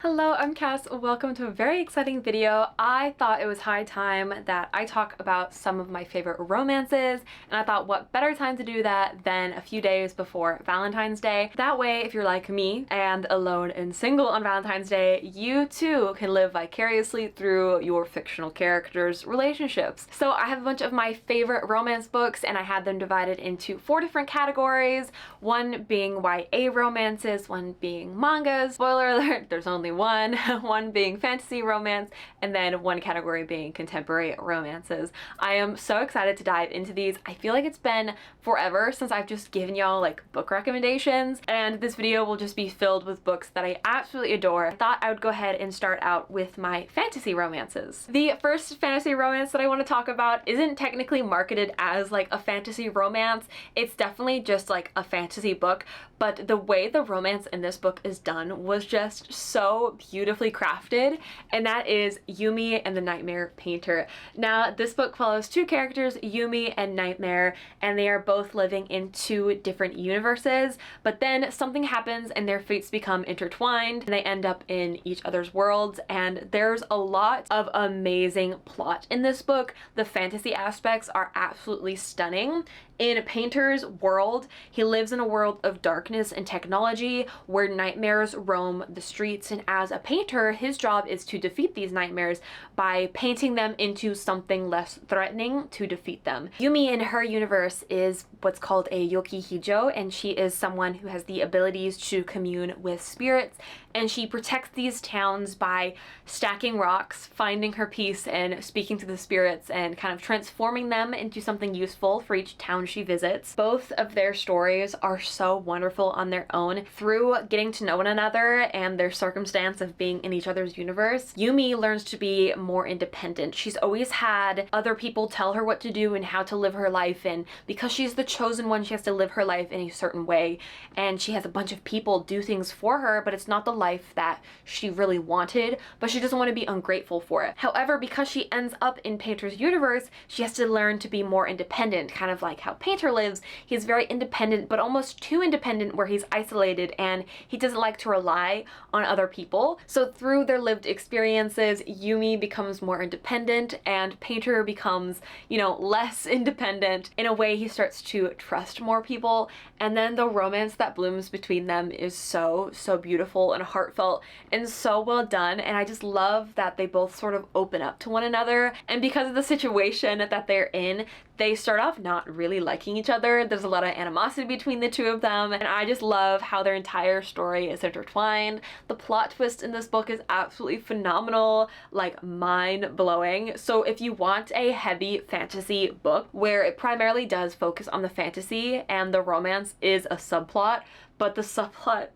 Hello, I'm Cass. Welcome to a very exciting video. I thought it was high time that I talk about some of my favorite romances, and I thought what better time to do that than a few days before Valentine's Day. That way, if you're like me and alone and single on Valentine's Day, you too can live vicariously through your fictional characters' relationships. So I have a bunch of my favorite romance books, and I had them divided into 4 different categories, one being YA romances, one being mangas. Spoiler alert, there's only one being fantasy romance, and then one category being contemporary romances. I am so excited to dive into these. I feel like it's been forever since I've just given y'all like book recommendations, and this video will just be filled with books that I absolutely adore. I thought I would go ahead and start out with my fantasy romances. The first fantasy romance that I want to talk about isn't technically marketed as like a fantasy romance. It's definitely just like a fantasy book, but the way the romance in this book is done was just so beautifully crafted, and that is Yumi and the Nightmare Painter. Now, this book follows 2 characters, Yumi and Nightmare, and they are both living in 2 different universes, but then something happens and their fates become intertwined, and they end up in each other's worlds, and there's a lot of amazing plot in this book. The fantasy aspects are absolutely stunning. In Painter's world, he lives in a world of darkness and technology where nightmares roam the streets, and as a painter, his job is to defeat these nightmares by painting them into something less threatening to defeat them. Yumi in her universe is what's called a yoki-hijo, and she is someone who has the abilities to commune with spirits, and she protects these towns by stacking rocks, finding her peace, and speaking to the spirits and kind of transforming them into something useful for each town she visits. Both of their stories are so wonderful on their own. Through getting to know one another and their circumstance of being in each other's universe, Yumi learns to be more independent. She's always had other people tell her what to do and how to live her life, and because she's the chosen one, she has to live her life in a certain way, and she has a bunch of people do things for her, but it's not the life that she really wanted, but she doesn't want to be ungrateful for it. However, because she ends up in Painter's universe, she has to learn to be more independent, kind of like how Painter lives. He's very independent, but almost too independent where he's isolated and he doesn't like to rely on other people. So through their lived experiences, Yumi becomes more independent and Painter becomes, less independent. In a way, he starts to trust more people, and then the romance that blooms between them is so beautiful and heartfelt and so well done, and I just love that they both sort of open up to one another, and because of the situation that they're in, they start off not really liking each other. There's a lot of animosity between the 2 of them, and I just love how their entire story is intertwined. The plot twist in this book is absolutely phenomenal, like mind-blowing. So if you want a heavy fantasy book where it primarily does focus on the fantasy and the romance is a subplot, but the subplot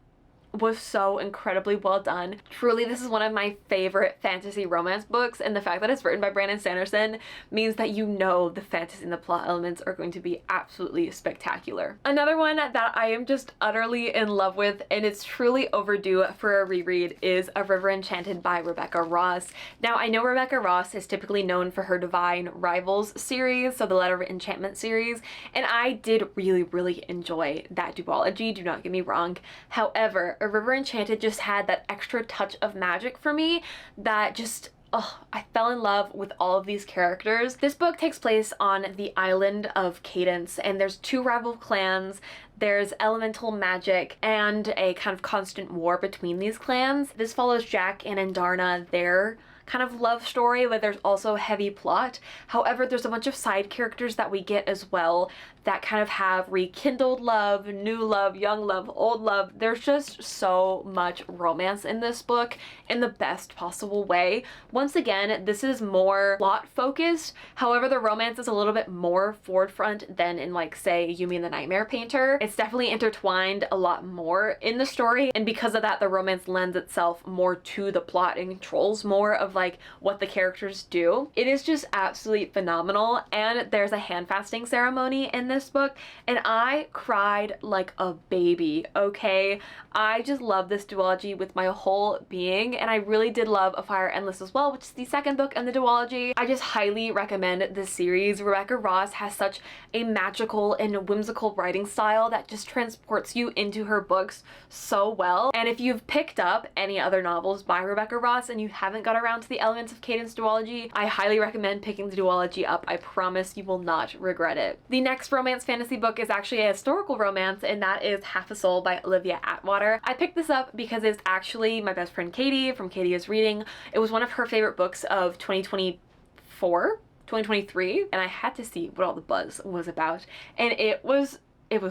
was so incredibly well done. Truly, this is one of my favorite fantasy romance books, and the fact that it's written by Brandon Sanderson means that the fantasy and the plot elements are going to be absolutely spectacular. Another one that I am just utterly in love with, and it's truly overdue for a reread, is A River Enchanted by Rebecca Ross. Now, I know Rebecca Ross is typically known for her Divine Rivals series, so the Letter of Enchantment series, and I did really enjoy that duology, do not get me wrong. However, A River Enchanted just had that extra touch of magic for me that just, I fell in love with all of these characters. This book takes place on the island of Cadence, and there's 2 rival clans. There's elemental magic and a kind of constant war between these clans. This follows Jack and Andarna, their kind of love story, but there's also heavy plot. However, there's a bunch of side characters that we get as well that kind of have rekindled love, new love, young love, old love. There's just so much romance in this book in the best possible way. Once again, this is more plot focused. However, the romance is a little bit more forefront than in, like, say, Yumi and the Nightmare Painter. It's definitely intertwined a lot more in the story, and because of that, the romance lends itself more to the plot and controls more of like what the characters do. It is just absolutely phenomenal, and there's a hand fasting ceremony in this book, and I cried like a baby, okay? I just love this duology with my whole being, and I really did love A Fire Endless as well, which is the second book in the duology. I just highly recommend this series. Rebecca Ross has such a magical and whimsical writing style that just transports you into her books so well. And if you've picked up any other novels by Rebecca Ross and you haven't got around to the Elements of Cadence duology, I highly recommend picking the duology up. I promise you will not regret it. The next romance fantasy book is actually a historical romance, and that is Half a Soul by Olivia Atwater. I picked this up because it's actually my best friend Katie from Katie is Reading. It was one of her favorite books of 2023, and I had to see what all the buzz was about, and it was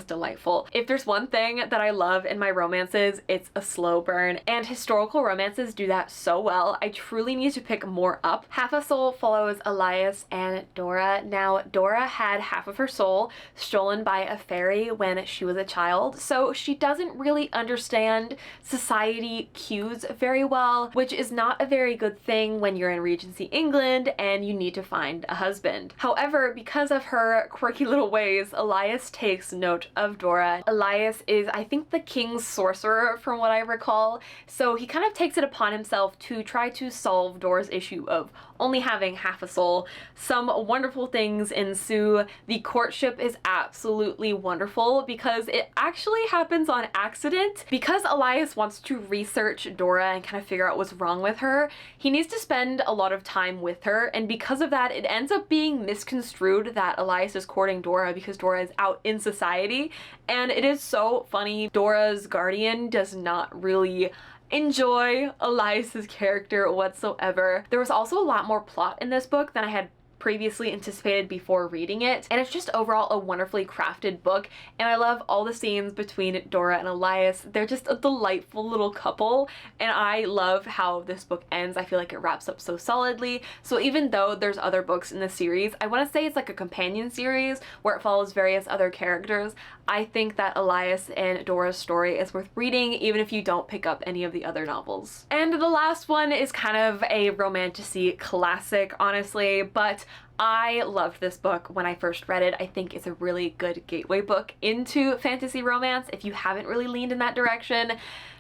delightful. If there's one thing that I love in my romances, it's a slow burn, and historical romances do that so well. I truly need to pick more up. Half a Soul follows Elias and Dora. Now, Dora had half of her soul stolen by a fairy when she was a child, so she doesn't really understand society cues very well, which is not a very good thing when you're in Regency England and you need to find a husband. However, because of her quirky little ways, Elias takes note of Dora. Elias is, I think, the king's sorcerer from what I recall, so he kind of takes it upon himself to try to solve Dora's issue of only having half a soul. Some wonderful things ensue. The courtship is absolutely wonderful because it actually happens on accident. Because Elias wants to research Dora and kind of figure out what's wrong with her, he needs to spend a lot of time with her, and because of that, it ends up being misconstrued that Elias is courting Dora because Dora is out in society, and it is so funny. Dora's guardian does not really enjoy Elias's character whatsoever. There was also a lot more plot in this book than I had previously anticipated before reading it, and it's just overall a wonderfully crafted book, and I love all the scenes between Dora and Elias. They're just a delightful little couple, and I love how this book ends. I feel like it wraps up so solidly. So even though there's other books in the series, I want to say it's like a companion series where it follows various other characters. I think that Elias and Dora's story is worth reading even if you don't pick up any of the other novels. And the last one is kind of a romantasy classic, honestly, but I loved this book when I first read it. I think it's a really good gateway book into fantasy romance if you haven't really leaned in that direction.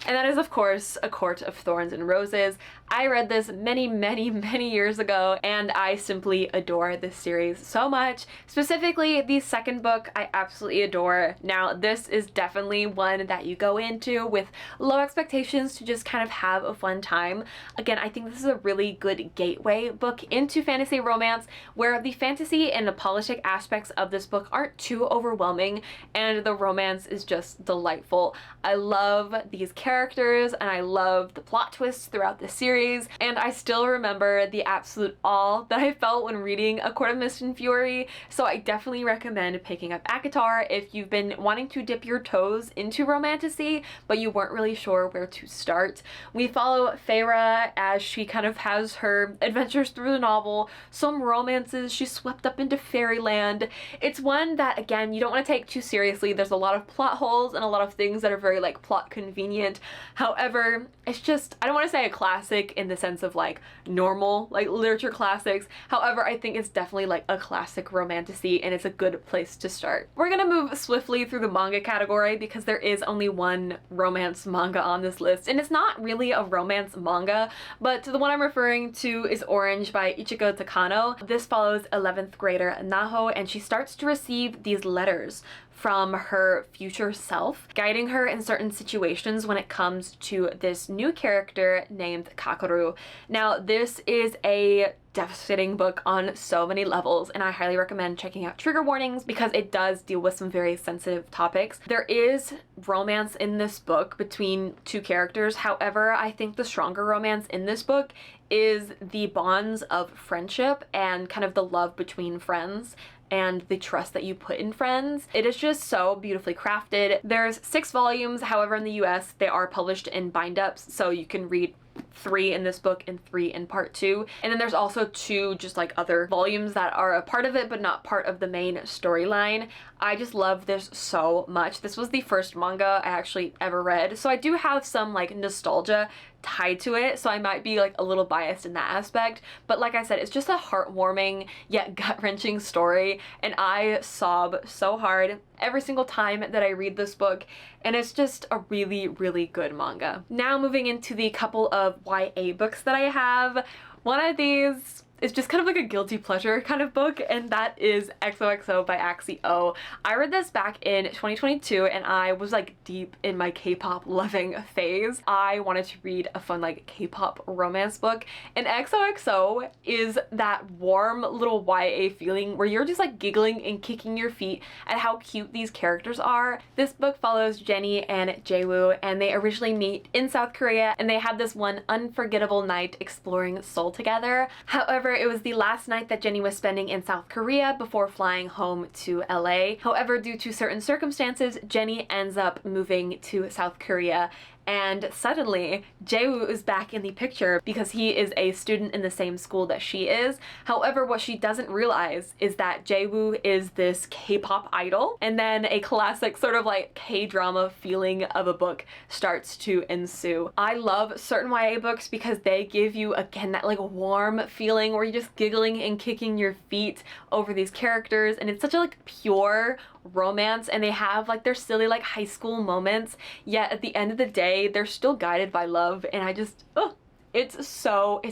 And that is, of course, A Court of Thorns and Roses. I read this many, many, many years ago, and I simply adore this series so much. Specifically, the second book I absolutely adore. Now, this is definitely one that you go into with low expectations to just kind of have a fun time. Again, I think this is a really good gateway book into fantasy romance, where the fantasy and the politic aspects of this book aren't too overwhelming, and the romance is just delightful. I love these characters, and I love the plot twists throughout the series, and I still remember the absolute awe that I felt when reading A Court of Mist and Fury, so I definitely recommend picking up ACOTAR if you've been wanting to dip your toes into romantasy, but you weren't really sure where to start. We follow Feyre as she kind of has her adventures through the novel, some romances, she's swept up into fairyland. It's one that, again, you don't want to take too seriously. There's a lot of plot holes and a lot of things that are very, like, plot convenient. However, it's just, I don't want to say a classic in the sense of, like, normal, like, literature classics. However, I think it's definitely, like, a classic romantasy, and it's a good place to start. We're gonna move swiftly through the manga category because there is only one romance manga on this list, and it's not really a romance manga, but the one I'm referring to is Orange by Ichigo Takano. This follows 11th grader Naho, and she starts to receive these letters from her future self, guiding her in certain situations when it comes to this new character named Kakeru. Now, this is a devastating book on so many levels, and I highly recommend checking out trigger warnings because it does deal with some very sensitive topics. There is romance in this book between two characters. However, I think the stronger romance in this book is the bonds of friendship and kind of the love between friends and the trust that you put in friends. It is just so beautifully crafted. There's 6 volumes, however in the US they are published in bind-ups, so you can read 3 in this book and 3 in part 2. And then there's also 2 just like other volumes that are a part of it but not part of the main storyline. I just love this so much. This was the first manga I actually ever read, so I do have some like nostalgia tied to it, so I might be like a little biased in that aspect. But like I said, it's just a heartwarming yet gut-wrenching story, and I sob so hard every single time that I read this book, and it's just a really, really good manga. Now moving into the couple of YA books that I have. One of these is just kind of like a guilty pleasure kind of book, and that is XOXO by Axie-O. I read this back in 2022 and I was like deep in my K-pop loving phase. I wanted to read a fun like K-pop romance book, and XOXO is that warm little YA feeling where you're just like giggling and kicking your feet at how cute these characters are. This book follows Jennie and Jaewoo, and they originally meet in South Korea, and they have this one unforgettable night exploring Seoul together. However, it was the last night that Jennie was spending in South Korea before flying home to LA. However, due to certain circumstances, Jennie ends up moving to South Korea, and suddenly Jaewoo is back in the picture because he is a student in the same school that she is. However, what she doesn't realize is that Jaewoo is this K-pop idol, and then a classic sort of like K-drama feeling of a book starts to ensue. I love certain YA books because they give you, again, that like warm feeling where you're just giggling and kicking your feet over these characters, and it's such a like pure romance, and they have like their silly like high school moments, yet at the end of the day they're still guided by love, and I just, oh, it's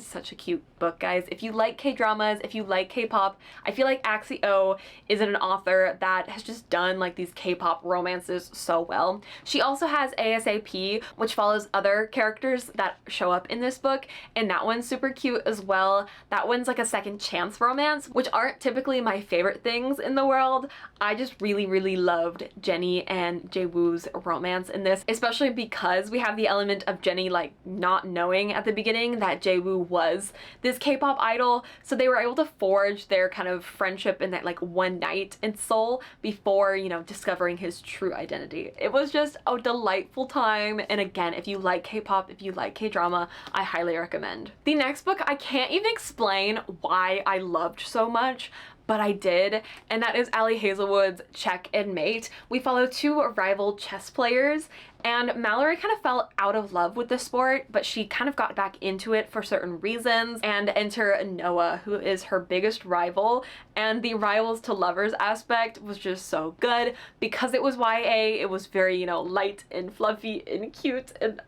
such a cute book, guys. If you like K-dramas, if you like K-pop, I feel like Axie-O is an author that has just done like these K-pop romances so well. She also has ASAP, which follows other characters that show up in this book, and that one's super cute as well. That one's like a second chance romance, which aren't typically my favorite things in the world. I just really, really loved Jennie and Jaewoo's romance in this, especially because we have the element of Jennie like not knowing at the beginning that Jaewoo was this K-pop idol, so they were able to forge their kind of friendship in that like one night in Seoul before, you know, discovering his true identity. It was just a delightful time, and again, if you like K-pop, if you like K-drama, I highly recommend. The next book, I can't even explain why I loved so much, but I did, and that is Ali Hazelwood's Check and Mate. We follow two rival chess players, and Mallory kind of fell out of love with the sport, but she kind of got back into it for certain reasons, and enter Noah, who is her biggest rival, and the rivals to lovers aspect was just so good. Because it was YA, it was very, you know, light and fluffy and cute, and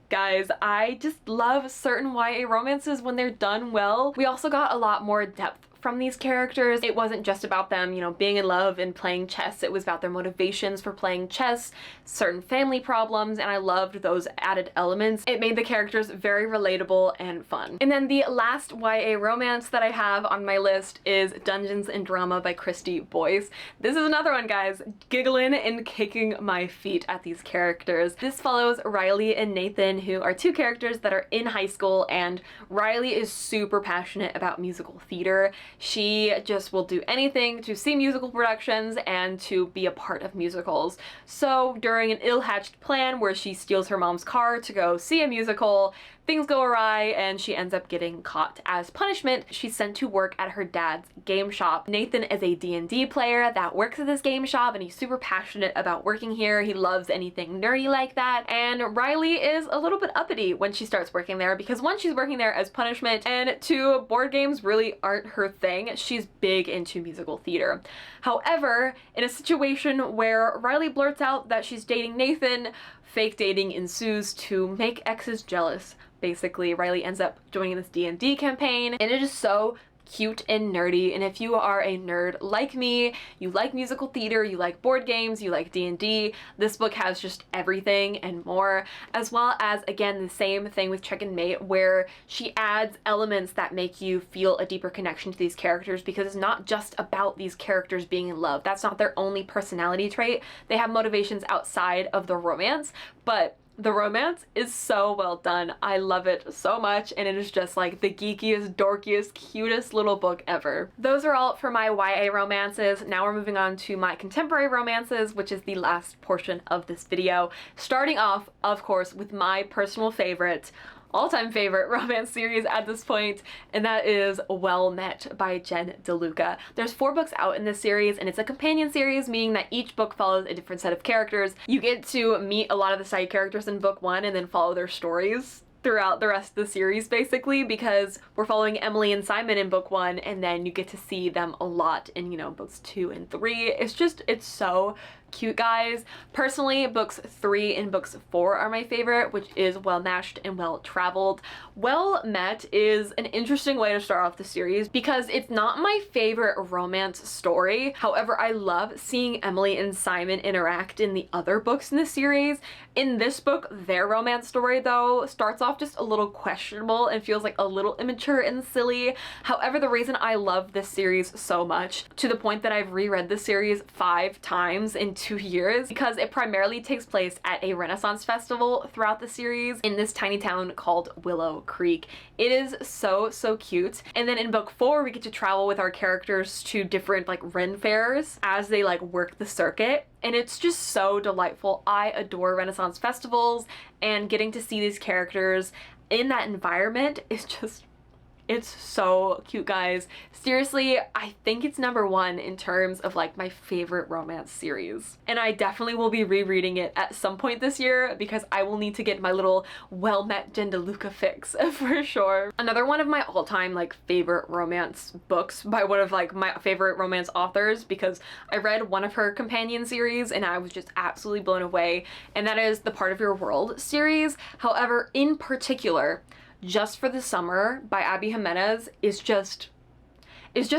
guys, I just love certain YA romances when they're done well. We also got a lot more depth from these characters. It wasn't just about them, you know, being in love and playing chess. It was about their motivations for playing chess, certain family problems, and I loved those added elements. It made the characters very relatable and fun. And then the last YA romance that I have on my list is Dungeons and Drama by Christy Boyce. This is another one, guys. Giggling and kicking my feet at these characters. This follows Riley and Nathan, who are two characters that are in high school, and Riley is super passionate about musical theater. She just will do anything to see musical productions and to be a part of musicals. So during an ill-hatched plan where she steals her mom's car to go see a musical, things go awry and she ends up getting caught. As punishment, she's sent to work at her dad's game shop. Nathan is a D&D player that works at this game shop, and he's super passionate about working here. He loves anything nerdy like that. And Riley is a little bit uppity when she starts working there because one, she's working there as punishment, and two, board games really aren't her thing. She's big into musical theater. However, in a situation where Riley blurts out that she's dating Nathan, fake dating ensues to make exes jealous. Basically, Riley ends up joining this D&D campaign, and it is so cute and nerdy. And if you are a nerd like me, you like musical theater, you like board games, you like D&D, this book has just everything and more, as well as, again, the same thing with Check and Mate, where she adds elements that make you feel a deeper connection to these characters, because it's not just about these characters being in love. That's not their only personality trait. They have motivations outside of the romance, but the romance is so well done. I love it so much, and it is just like the geekiest, dorkiest, cutest little book ever. Those are all for my YA romances. Now we're moving on to my contemporary romances, which is the last portion of this video. Starting off, of course, with my personal favorite, all-time favorite romance series at this point, and that is Well Met by Jen DeLuca. There's 4 books out in this series, and it's a companion series, meaning that each book follows a different set of characters. You get to meet a lot of the side characters in book 1 and then follow their stories throughout the rest of the series basically, because we're following Emily and Simon in book 1 and then you get to see them a lot in, you know, books 2 and 3. It's so cute, guys. Personally, books 3 and books 4 are my favorite, which is Well Matched and Well Traveled. Well Met is an interesting way to start off the series because it's not my favorite romance story. However, I love seeing Emily and Simon interact in the other books in the series. In this book, their romance story though starts off just a little questionable and feels like a little immature and silly. However, the reason I love this series so much, to the point that I've reread the series 5 times in 2 years, because it primarily takes place at a Renaissance festival throughout the series in this tiny town called Willow Creek. It is so cute. And then in book 4 we get to travel with our characters to different like Ren fairs as they like work the circuit, and it's just so delightful. I adore Renaissance festivals, and getting to see these characters in that environment is just, it's so cute, guys. Seriously, I think it's #1 in terms of like my favorite romance series. And I definitely will be rereading it at some point this year because I will need to get my little Well Met Jendaluca fix for sure. Another one of my all-time like favorite romance books by one of like my favorite romance authors, because I read one of her companion series and I was just absolutely blown away, and that is the Part of Your World series. However, in particular, Just for the Summer by Abby Jimenez is just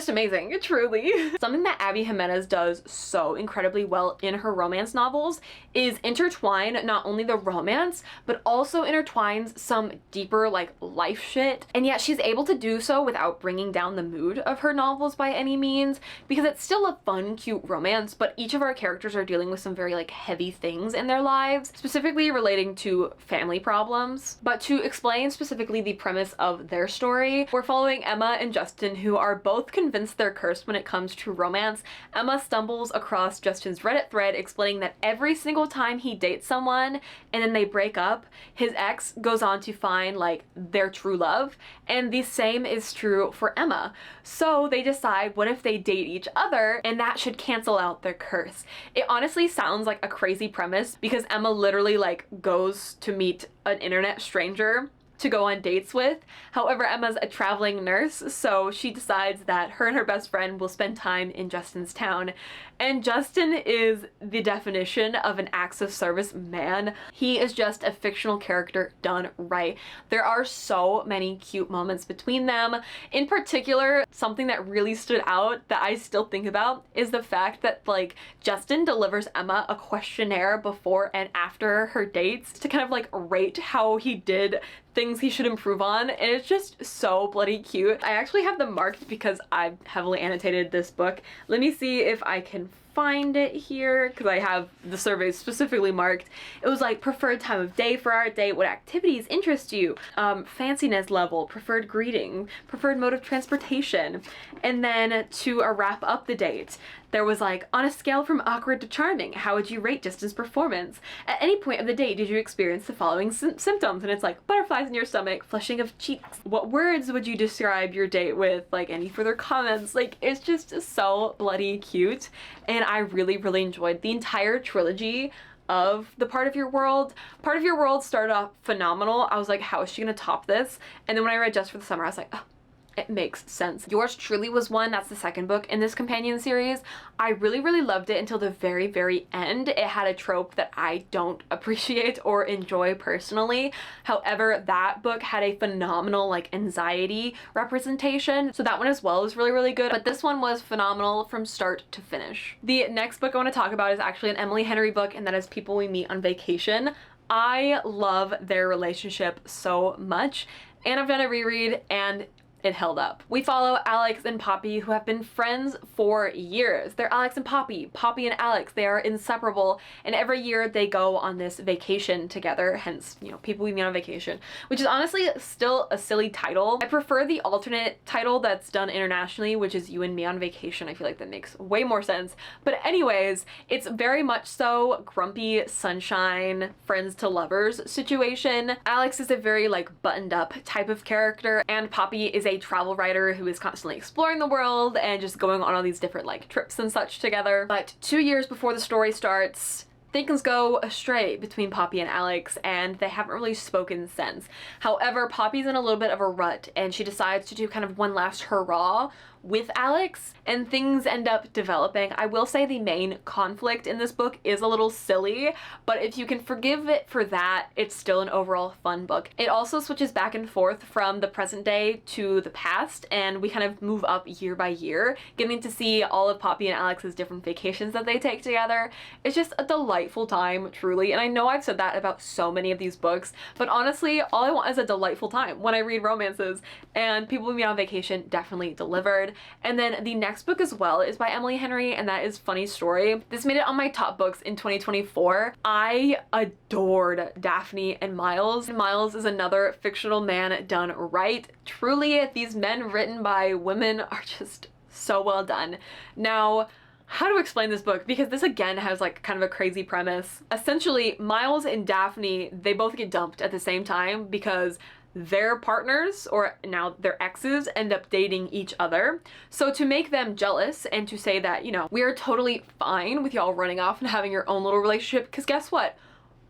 amazing, truly. Something that Abby Jimenez does so incredibly well in her romance novels is intertwine not only the romance, but also intertwines some deeper like life shit. And yet she's able to do so without bringing down the mood of her novels by any means, because it's still a fun, cute romance, but each of our characters are dealing with some very like heavy things in their lives, specifically relating to family problems. But to explain specifically the premise of their story, we're following Emma and Justin, who are both convinced they're cursed when it comes to romance. Emma stumbles across Justin's Reddit thread explaining that every single time he dates someone and then they break up, his ex goes on to find like their true love, and the same is true for Emma. So they decide, what if they date each other, and that should cancel out their curse. It honestly sounds like a crazy premise because Emma literally like goes to meet an internet stranger to go on dates with. However, Emma's a traveling nurse, so she decides that her and her best friend will spend time in Justin's town. And Justin is the definition of an acts of service man. He is just a fictional character done right. There are so many cute moments between them. In particular, something that really stood out that I still think about is the fact that like Justin delivers Emma a questionnaire before and after her dates to kind of like rate how he did, things he should improve on, and it's just so bloody cute. I actually have them marked because I've heavily annotated this book. Let me see if I can find it here, because I have the surveys specifically marked. It was like preferred time of day for our date, what activities interest you, fanciness level, preferred greeting, preferred mode of transportation, and then to wrap up the date, there was like, on a scale from awkward to charming, how would you rate Justin's performance? At any point of the date, did you experience the following symptoms? And it's like butterflies in your stomach, flushing of cheeks. What words would you describe your date with? Like any further comments? Like, it's just so bloody cute. And I really enjoyed the entire trilogy of the Part of Your World. Part of Your World started off phenomenal. I was like, how is she gonna top this? And then when I read Just for the Summer, I was like, oh, it makes sense. Yours Truly was one, that's the second book in this companion series. I really loved it until the very end. It had a trope that I don't appreciate or enjoy personally. However, that book had a phenomenal like anxiety representation, so that one as well is really good, but this one was phenomenal from start to finish. The next book I want to talk about is actually an Emily Henry book, and that is People We Meet on Vacation. I love their relationship so much, and I've done a reread and it held up. We follow Alex and Poppy, who have been friends for years. They're Alex and Poppy, Poppy and Alex. They are inseparable, and every year they go on this vacation together, hence, you know, People We Meet on Vacation, which is honestly still a silly title. I prefer the alternate title that's done internationally, which is You and Me on Vacation. I feel like that makes way more sense. But anyways, it's very much so grumpy sunshine, friends to lovers situation. Alex is a very like buttoned up type of character, and Poppy is a travel writer who is constantly exploring the world and just going on all these different like trips and such together. But 2 years before the story starts, things go astray between Poppy and Alex, and they haven't really spoken since. However, Poppy's in a little bit of a rut, and she decides to do kind of one last hurrah with Alex, and things end up developing. I will say the main conflict in this book is a little silly, but if you can forgive it for that, it's still an overall fun book. It also switches back and forth from the present day to the past, and we kind of move up year by year, getting to see all of Poppy and Alex's different vacations that they take together. It's just a delightful time, truly, and I know I've said that about so many of these books, but honestly, all I want is a delightful time when I read romances, and People We Meet on Vacation definitely delivered. And then the next book as well is by Emily Henry, and that is Funny Story. This made it on my top books in 2024. I adored Daphne and Miles. Miles is another fictional man done right. Truly, these men written by women are just so well done. Now, how to explain this book, because this again has like kind of a crazy premise. Essentially, Miles and Daphne, they both get dumped at the same time because their partners, or now their exes, end up dating each other. So to make them jealous and to say that, you know, we're totally fine with y'all running off and having your own little relationship, because guess what?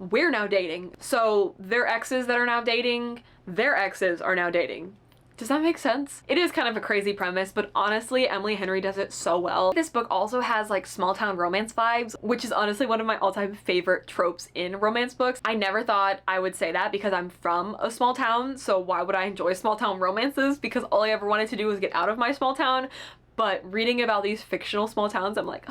We're now dating. So their exes that are now dating, their exes are now dating. Does that make sense? It is kind of a crazy premise, but honestly, Emily Henry does it so well. This book also has like small town romance vibes, which is honestly one of my all-time favorite tropes in romance books. I never thought I would say that because I'm from a small town, so why would I enjoy small town romances? Because all I ever wanted to do was get out of my small town. But reading about these fictional small towns, I'm like,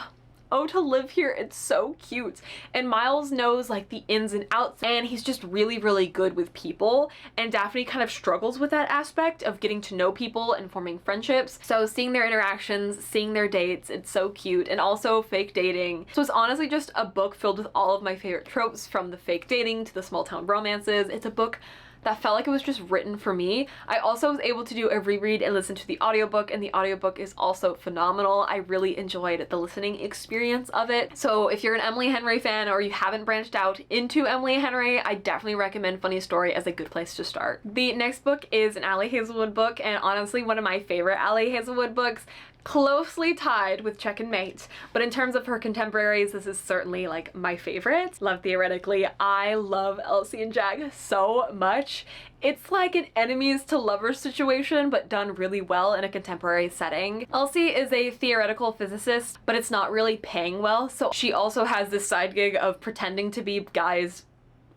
oh, to live here, it's so cute. And Miles knows like the ins and outs, and he's just really, really good with people. And Daphne kind of struggles with that aspect of getting to know people and forming friendships. So seeing their interactions, seeing their dates, it's so cute. And also fake dating. So it's honestly just a book filled with all of my favorite tropes, from the fake dating to the small town romances. It's a book that felt like it was just written for me. I also was able to do a reread and listen to the audiobook, and the audiobook is also phenomenal. I really enjoyed the listening experience of it. So if you're an Emily Henry fan or you haven't branched out into Emily Henry, I definitely recommend Funny Story as a good place to start. The next book is an Ali Hazelwood book, and honestly one of my favorite Ali Hazelwood books, closely tied with Check and Mate. But in terms of her contemporaries, this is certainly like my favorite. Love Theoretically. I love Elsie and Jack so much. It's like an enemies to lovers situation, but done really well in a contemporary setting. Elsie is a theoretical physicist, but it's not really paying well, so she also has this side gig of pretending to be guys'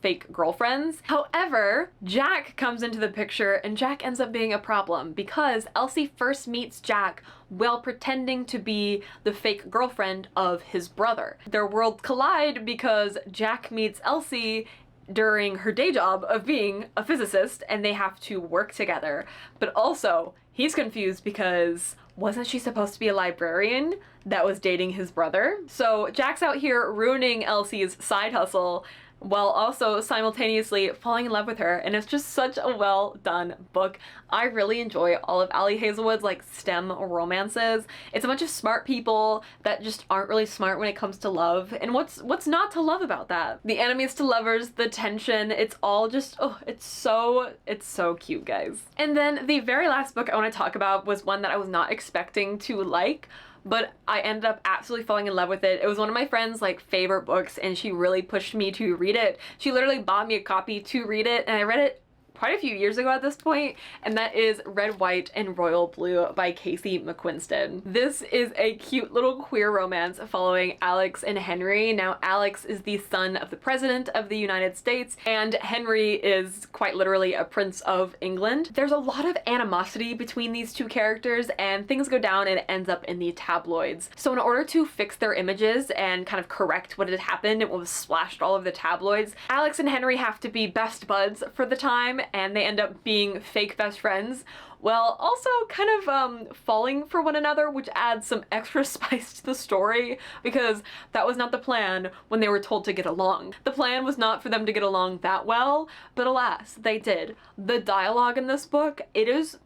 fake girlfriends. However, Jack comes into the picture, and Jack ends up being a problem because Elsie first meets Jack while pretending to be the fake girlfriend of his brother. Their worlds collide because Jack meets Elsie during her day job of being a physicist, and they have to work together. But also, he's confused because wasn't she supposed to be a librarian that was dating his brother? So Jack's out here ruining Elsie's side hustle while also simultaneously falling in love with her, and it's just such a well done book. I really enjoy all of Ali Hazelwood's like STEM romances. It's a bunch of smart people that just aren't really smart when it comes to love, and what's not to love about that? The enemies to lovers, the tension, it's all just, oh, it's so cute, guys. And then the very last book I want to talk about was one that I was not expecting to like, but I ended up absolutely falling in love with it. It was one of my friend's like favorite books, and she really pushed me to read it. She literally bought me a copy to read it, and I read it quite a few years ago at this point, and that is Red, White, and Royal Blue by Casey McQuiston. This is a cute little queer romance following Alex and Henry. Now, Alex is the son of the President of the United States, and Henry is quite literally a Prince of England. There's a lot of animosity between these two characters, and things go down and it ends up in the tabloids. So in order to fix their images and kind of correct what had happened and what was splashed all over the tabloids, Alex and Henry have to be best buds for the time, and they end up being fake best friends while also kind of falling for one another, which adds some extra spice to the story because that was not the plan when they were told to get along. The plan was not for them to get along that well, but alas, they did. The dialogue in this book, it is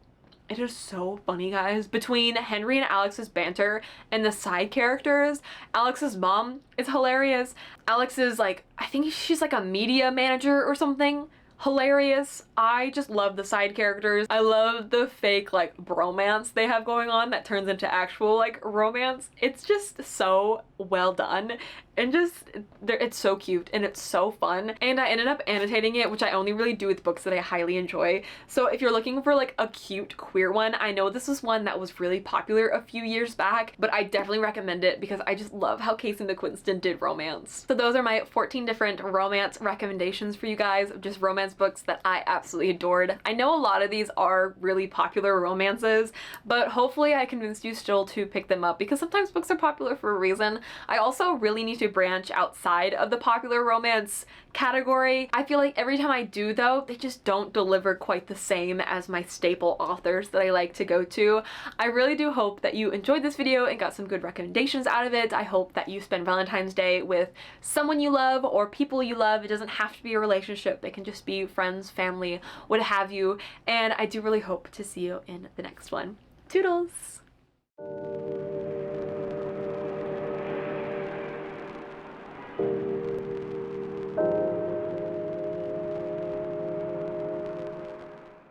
so funny, guys. Between Henry and Alex's banter and the side characters, Alex's mom is hilarious. Alex is like, I think she's like a media manager or something. hilarious. I just love the side characters. I love the fake like bromance they have going on that turns into actual like romance. It's just so well done and just it's so cute and it's so fun, and I ended up annotating it, which I only really do with books that I highly enjoy. So if you're looking for like a cute queer one, I know this is one that was really popular a few years back, but I definitely recommend it because I just love how Casey McQuiston did romance. So those are my 14 different romance recommendations for you guys, just romance books that I absolutely adored. I know a lot of these are really popular romances, but hopefully I convinced you still to pick them up because sometimes books are popular for a reason. I also really need to branch outside of the popular romance category. I feel like every time I do though, they just don't deliver quite the same as my staple authors that I like to go to. I really do hope that you enjoyed this video and got some good recommendations out of it. I hope that you spend Valentine's Day with someone you love or people you love. It doesn't have to be a relationship. It can just be friends, family, what have you. And I do really hope to see you in the next one. Toodles!